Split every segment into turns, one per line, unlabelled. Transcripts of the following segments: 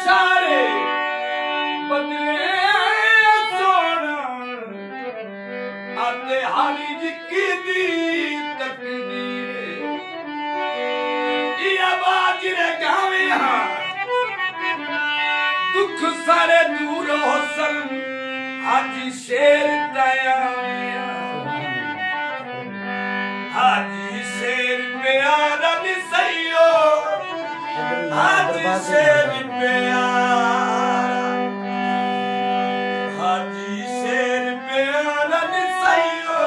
सारे बदले सोना आते हारी जिक्की दी तकदीर ये आवाज रे गावे हाँ दुख सारे दूर हो सन हाजी शेर दया हाजी शेर प्यारा निसैयो हाजी शेर प्यारा हाजी शेर प्यारा निसैयो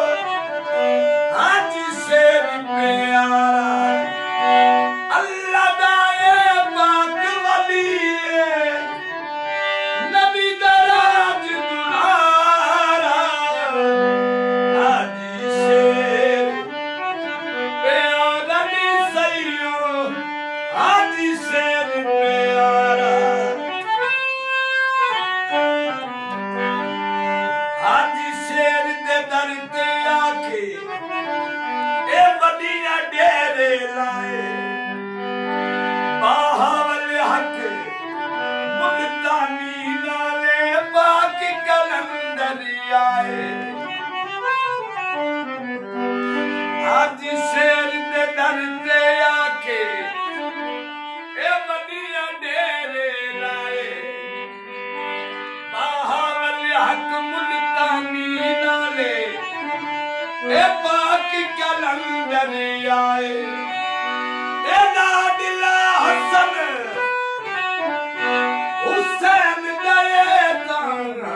हाजी शेर प्यारा अल्लाह दाए पाक वली नबी दराज दुलारा हाजी शेर प्यारा निसैयो हाजी शेर प्यारा हाजी शेर दे दर ते आके ए वडिया डेरे लाए बाहवल हक मुल्तानी नाले पाक कलंदर आए हाजी शेर दे दर ते आके ए वडिया डेरे लाए बाहवल हक मुल्तानी नाले ए पाक कलंदर आए ए लाडला हसन हुसैन दए तारा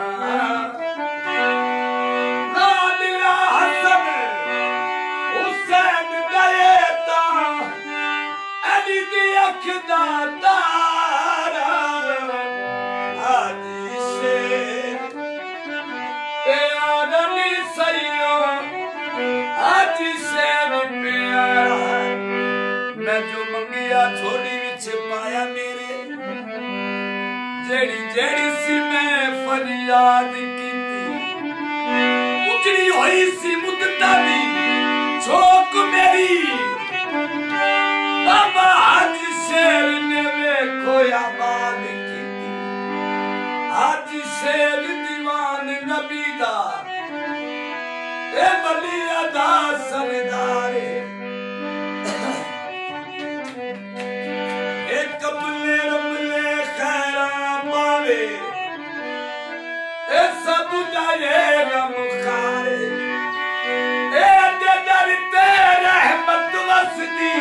लाडला हसन हुसैन दए तारा अली दी अख दा तारा हाजी शेर प्यारा निसैयो हाजी शेर प्यारा मैं जो मंगिया छोड़ी विच पाया मेरे जेड़ी जेड़ी सी मैं फरियाद कीती उजड़ी होई सी मुद्दता दी छोक मेरी बाबा हाजी शेर ने वेखो आबाद कीती हाजी शेर दीवान नबी दा ए बलिया दा सरदारे कमले रमले खैरा पावे ए सब जाए गम खारे ए दे दर ते रहमत वसदी